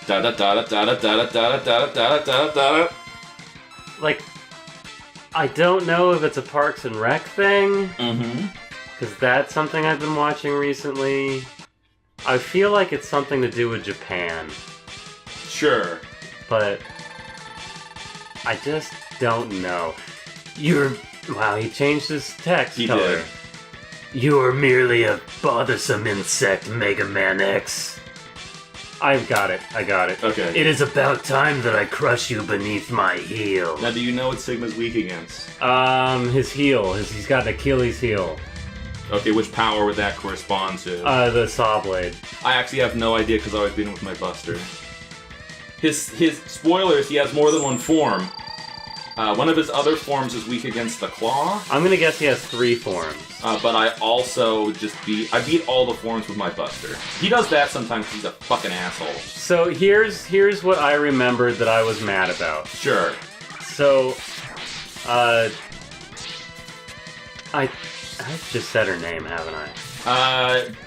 Da da da da da da da da da da da da. Like, I don't know if it's a Parks and Rec thing. Mm-hmm. Because that's something I've been watching recently. I feel like it's something to do with Japan. Sure. But I just don't know. Wow, he changed his text color. Did. You're merely a bothersome insect, Mega Man X. I've got it. I got it. Okay. It is about time that I crush you beneath my heel. Now, do you know what Sigma's weak against? His heel. He's got an Achilles heel. Okay, which power would that correspond to? The saw blade. I actually have no idea because I've been with my Buster. His spoilers, he has more than one form. One of his other forms is weak against the claw. I'm gonna guess he has 3 forms. But I also I beat all the forms with my Buster. He does that sometimes because he's a fucking asshole. So here's what I remembered that I was mad about. Sure. So, I've just said her name, haven't I?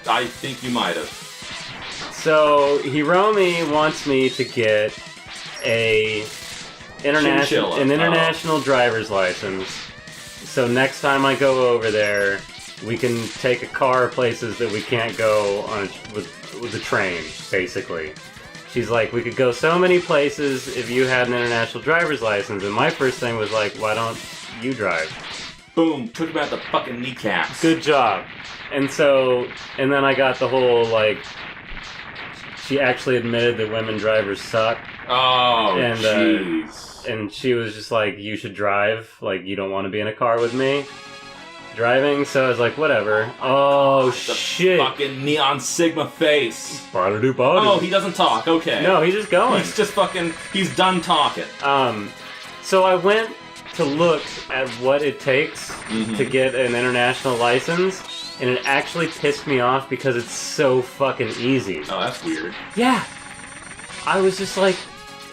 I think you might have. So Hiromi wants me to get an international driver's license. So next time I go over there, we can take a car places that we can't go on with the train, basically. She's like, we could go so many places if you had an international driver's license. And my first thing was like, why don't you drive? Boom, took him out the fucking kneecaps. Good job. And then I got the whole, like, she actually admitted that women drivers suck. Oh, and, jeez. And she was just like, you should drive. Like, you don't want to be in a car with me driving. So I was like, whatever. Oh, shit. Fucking neon Sigma face. Ba-da-doo-ba-doo. Oh, he doesn't talk. Okay. No, he's just going. He's done talking. So I went to look at what it takes to get an international license, and it actually pissed me off because it's so fucking easy. Oh, that's weird. Yeah. I was just like,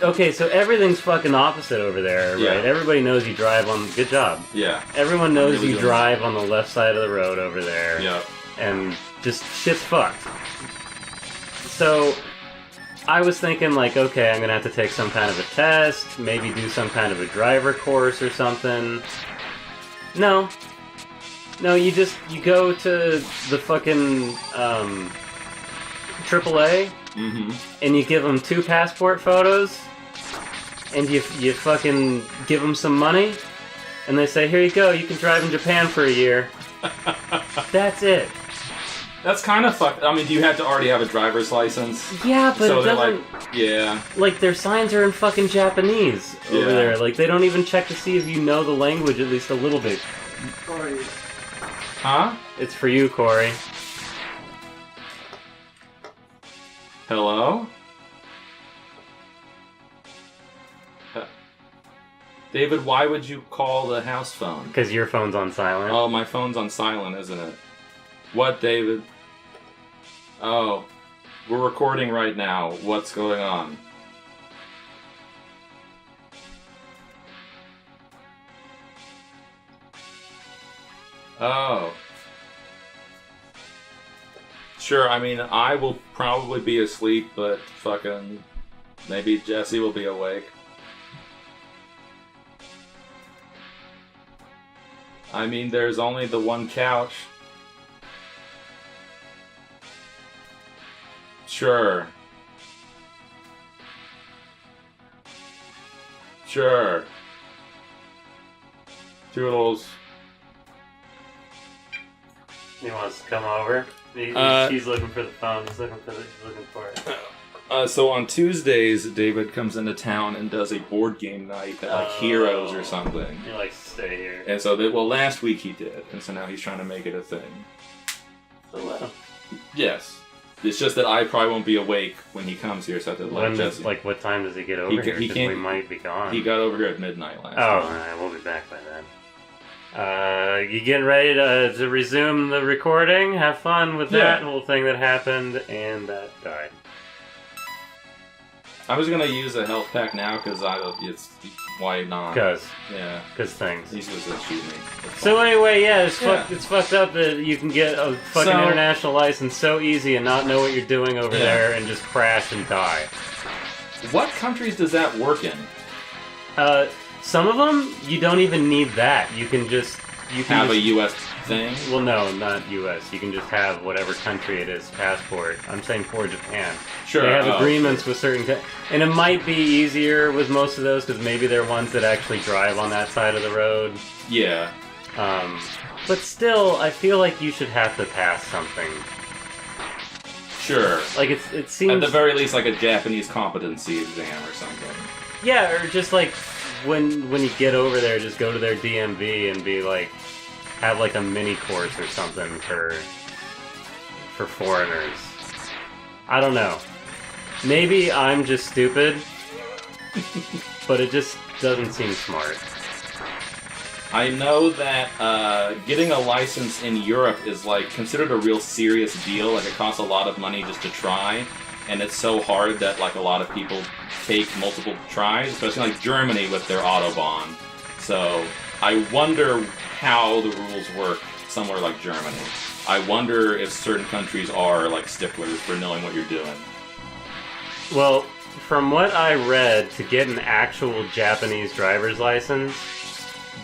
okay, so everything's fucking opposite over there, Yeah. right? Everybody knows you drive on... Good job. Yeah. Everyone knows really you drive on the left side of the road over there. Yeah. And just shit's fucked. So I was thinking, like, okay, I'm gonna have to take some kind of a test, maybe do some kind of a driver course or something. No, you go to the fucking AAA, and you give them 2 passport photos, and you fucking give them some money, and they say, here you go, you can drive in Japan for a year. That's it. That's kind of fucked. I mean, do you have to already have a driver's license? Yeah, but so it they're doesn't... like, yeah. Like, their signs are in fucking Japanese over Yeah. there. Like, they don't even check to see if you know the language at least a little bit. Corey. Huh? It's for you, Corey. Hello? David, why would you call the house phone? Because your phone's on silent. Oh, my phone's on silent, isn't it? What, David? Oh, we're recording right now. What's going on? Oh. Sure, I mean, I will probably be asleep, but fucking... maybe Jesse will be awake. I mean, there's only the one couch. Sure. Sure. Toodles. He wants to come over. She's looking for the phone. She's looking for it. So on Tuesdays, David comes into town and does a board game night at like Heroes or something. He likes to stay here. And so, last week he did, and so now he's trying to make it a thing. So, yes. It's just that I probably won't be awake when he comes here, so I have to let Jesse. Like, what time does he get over here? Because we might be gone. He got over here at midnight last night. Alright, we'll be back by then. You getting ready to resume the recording? Have fun with that whole thing that happened, and that died. I was gonna use a health pack now, because why not? Because things. He's just gonna shoot me. So anyway, it's fucked up that you can get a fucking international license so easy and not know what you're doing over there and just crash and die. What countries does that work in? Some of them, you don't even need that. You can just... Have a U.S. thing? Well, no, not U.S. You can just have whatever country it is passport. I'm saying for Japan. Sure. They have agreements with certain... And it might be easier with most of those, because maybe they're ones that actually drive on that side of the road. Yeah. But still, I feel like you should have to pass something. Sure. Like, it seems... At the very least, like a Japanese competency exam or something. Yeah, or just like, when you get over there, just go to their DMV and be like... Have like a mini course or something for foreigners. I don't know. Maybe I'm just stupid, but it just doesn't seem smart. I know that getting a license in Europe is like considered a real serious deal. Like it costs a lot of money just to try, and it's so hard that like a lot of people take multiple tries, especially like Germany with their Autobahn. So I wonder how the rules work somewhere like Germany. I wonder if certain countries are like sticklers for knowing what you're doing. Well, from what I read, to get an actual Japanese driver's license,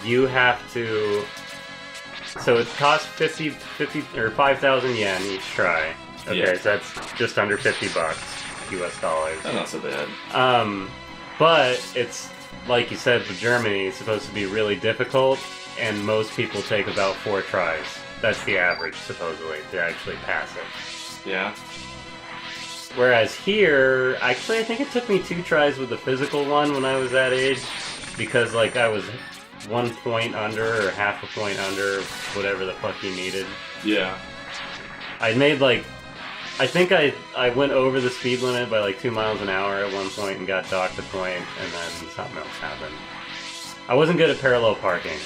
you have to... So it costs 50 or 5,000 yen each try. Okay, Yeah. so that's just under $50 US dollars. That's not so bad. But it's, like you said, for Germany, it's supposed to be really difficult, and most people take about 4 tries. That's the average, supposedly, to actually pass it. Yeah. Whereas here, actually, I think it took me 2 tries with the physical one when I was that age, because, like, I was 1 point under, or half a point under, whatever the fuck you needed. Yeah. I made, like, I think I went over the speed limit by, like, 2 miles an hour at one point and got docked a point, and then something else happened. I wasn't good at parallel parking.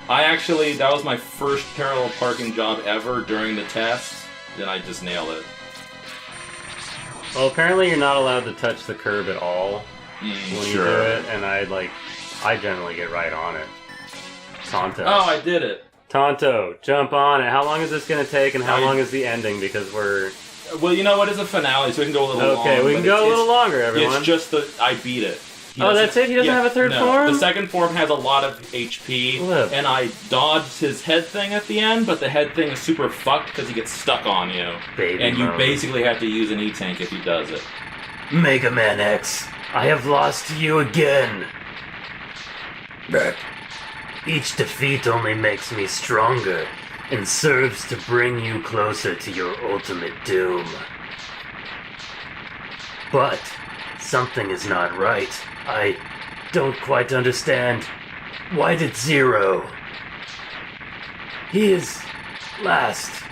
That was my first parallel parking job ever during the test, and I just nailed it. Well, apparently you're not allowed to touch the curb at all when you do it, and I generally get right on it. Tonto. Oh, I did it. Tonto, jump on it. How long is this going to take, and how long is the ending? Because we're... Well, you know what? It's a finale, so we can go a little long. Okay, we can go a little longer, everyone. It's just that I beat it. That's it? He doesn't have a third form? The second form has a lot of HP, and I dodged his head thing at the end, but the head thing is super fucked because he gets stuck on you. And you basically have to use an E-Tank if he does it. Mega Man X, I have lost to you again. Each defeat only makes me stronger and serves to bring you closer to your ultimate doom. But something is not right. I don't quite understand. Why did Zero? He is last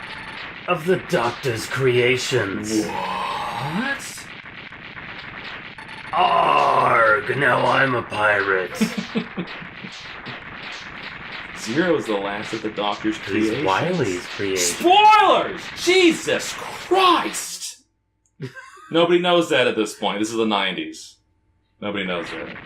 of the Doctor's creations. What? Arg! Now I'm a pirate. Zero is the last of the Doctor's creations. He's Wily's creation. Spoilers! Jesus Christ! Nobody knows that at this point. This is the 90s. Nobody knows that.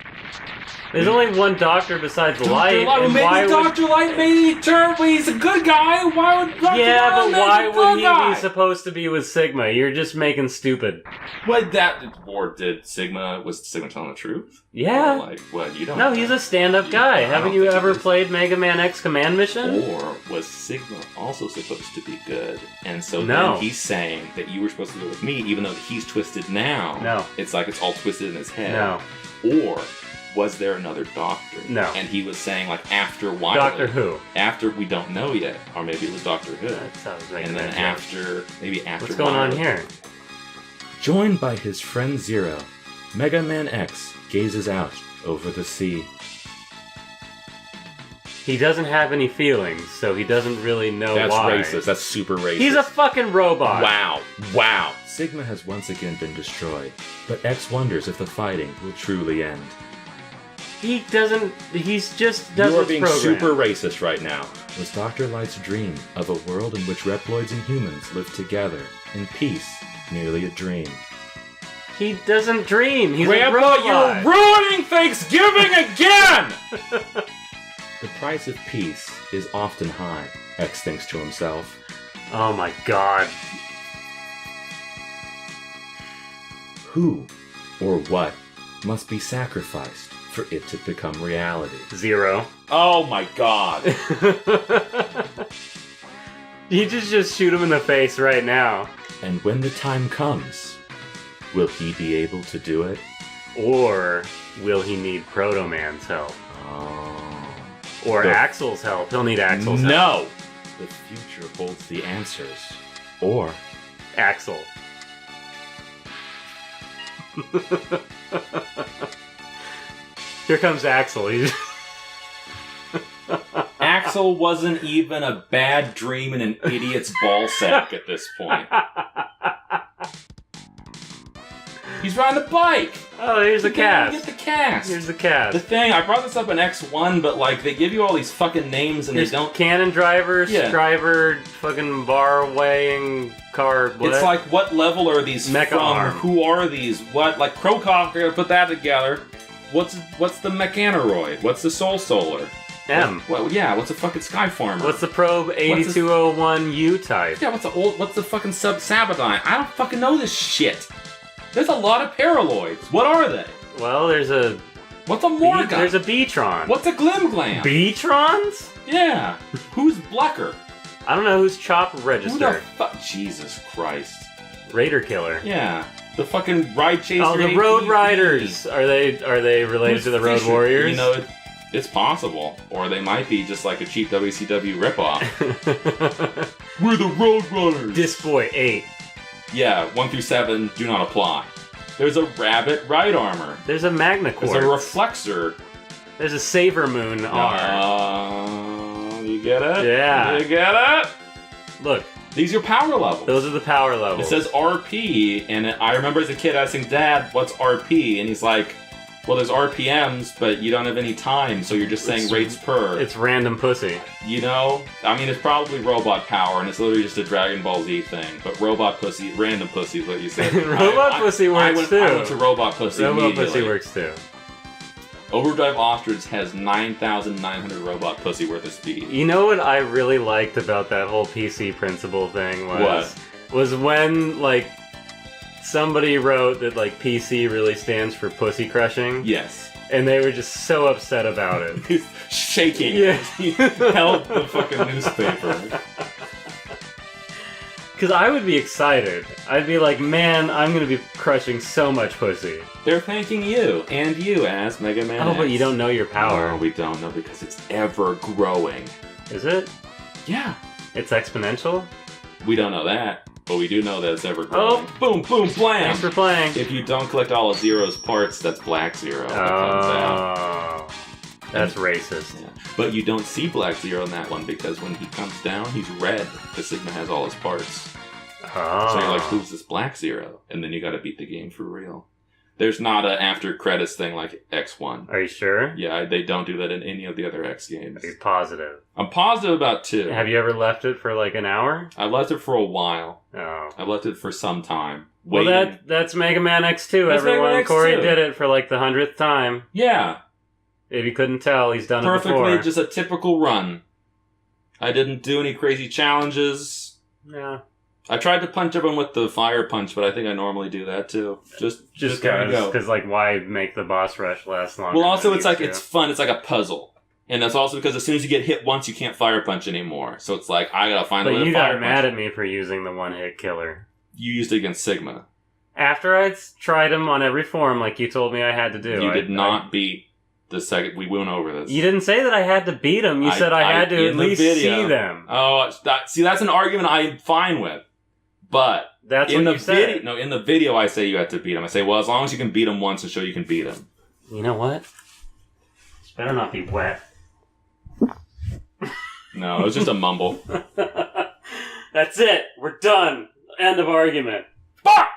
There's only one Doctor besides Light. And maybe Dr. Light he's a good guy. Why would Dr. Light but why would he guy? be supposed to be with Sigma? You're just making stupid. Was Sigma telling the truth? Yeah. Or like, what, you don't No, know? he's a stand-up guy. Haven't you ever played Mega Man X Command Mission? Or was Sigma also supposed to be good? And so No. then he's saying that you were supposed to go with me, even though he's twisted now. No. It's like it's all twisted in his head. No. Or was there another Doctor? No. And he was saying, like, after Wily. Doctor Who. After we don't know yet. Or maybe it was Doctor Who. That sounds like And then after What's going on Wily. here? Joined by his friend Zero, Mega Man X gazes out over the sea. He doesn't have any feelings, so he doesn't really know why. That's racist. That's super racist. He's a fucking robot. Wow. Sigma has once again been destroyed, but X wonders if the fighting will truly end. He doesn't... He's just doesn't You are being program. super racist right now. Was Dr. Light's dream of a world in which Reploids and humans live together in peace merely a dream? He doesn't dream. He's a Grandpa, robot. you're ruining Thanksgiving again! The price of peace is often high, X thinks to himself. Oh my god. Who Or what must be sacrificed for it to become reality? 0. Oh my god. You just shoot him in the face right now. And when the time comes, will he be able to do it? Or will he need Proto Man's help? Oh. Or The- Axel's help. He'll need Axel's help. No! The future holds the answers. Or Axel. Here comes Axel. He's Axel wasn't even a bad dream in an idiot's ballsack at this point. He's riding a bike! Oh, here's the You can't cast. Get the cast! Here's the The cast. thing, I brought this up in X1, but like, they give you all these fucking names and Here's they don't... cannon driver, Yeah. striver, fucking bar weighing car. What? It's like, what level are these Mecha from? arm. Who are these? What? Like, Krokov, we're gonna put that together. What's the Mechanoroid? What's the Soul Solar? M. Well, yeah, what's the fucking Skyfarmer? What's the probe 8201U type? Yeah, what's the fucking Sub-Sabadyne? I don't fucking know this shit. There's a lot of Paraloids. What are they? Well, there's a What's a Morga? there's a Beatron. What's a Glimglam? Beatrons? Yeah. Who's Blecker? I don't know who's Chop Who the Register. fuck? Jesus Christ. Raider Killer. Yeah. The fucking Ride Chaser. Oh, the Road Riders. Are they related Who's to the Road Fisher? Warriors? You know, it's possible. Or they might be just like a cheap WCW ripoff. We're the Road Runners. Disc Boy 8. Yeah, 1 through 7 do not apply. There's a Rabbit Ride Armor. There's a Magna There's Quartz. a Reflexor. There's a Saver Moon R. You get it? Yeah. You get it? Look, These are power levels. those are the power It levels. says RP, and I remember as a kid asking Dad, what's RP? And he's like, well, there's RPMs, but you don't have any time, so you're just saying It's- rates per. It's random pussy. You know? I mean, it's probably robot power, and it's literally just a Dragon Ball Z thing. But robot pussy, random pussy is what you said. Robot pussy works I too. went to robot pussy Robot immediately. pussy works too. Overdrive Ostrich has 9,900 robot pussy worth of speed. You know what I really liked about that whole PC principle thing was when like somebody wrote that like PC really stands for pussy crushing, Yes. and they were just so upset about it. He's shaking. Yeah. He held the fucking newspaper. Because I would be excited. I'd be like, man, I'm gonna be crushing so much pussy. They're thanking you, and you as Mega Man Oh, but X. you don't know your power. No, we don't know because it's ever growing. Is it? Yeah. It's exponential? We don't know that, but we do know that it's ever growing. Oh. Boom, boom, blam! Thanks for playing. If you don't collect all of Zero's parts, that's Black Zero that comes out. Oh, that's racist. Yeah. But you don't see Black Zero in that one because when he comes down, he's red because Sigma has all his parts. Oh. So you're like, who's this Black Zero? And then you gotta beat the game for real. There's not an after credits thing like X1. Are you sure? Yeah, they don't do that in any of the other X games. Are you positive? I'm positive about 2. Have you ever left it for like an hour? I left it for a while. Oh. I left it for some time. Well, Waiting. that's Mega Man X2, That's Mega everyone. Man Corey X2. did it for like the 100th time. Yeah, If you couldn't tell, he's done it perfectly before. just a typical run. I didn't do any crazy challenges. Yeah. I tried to punch everyone with the fire punch, but I think I normally do that too. Just there you go. because like, why make the boss rush last longer? Well, also than it it's like needs it's fun. It's like a puzzle, and that's also because as soon as you get hit once, you can't fire punch anymore. So it's like I gotta to. find a way But to you fire got mad punch. at me for using the one-hit killer. You used it against Sigma. After I'd tried him on every form, like you told me I had to do. You did not beat the second. We went over this. You didn't say that I had to beat them. You said I had to in at the least video. see them. Oh, see, that's an argument I'm fine with. But That's in what the you said. video, no, in the video, I say you have to beat him. I say, well, as long as you can beat him once, and show you can beat him. You know what? This better not be wet. No, it was just a mumble. That's it. We're done. End of argument. Fuck!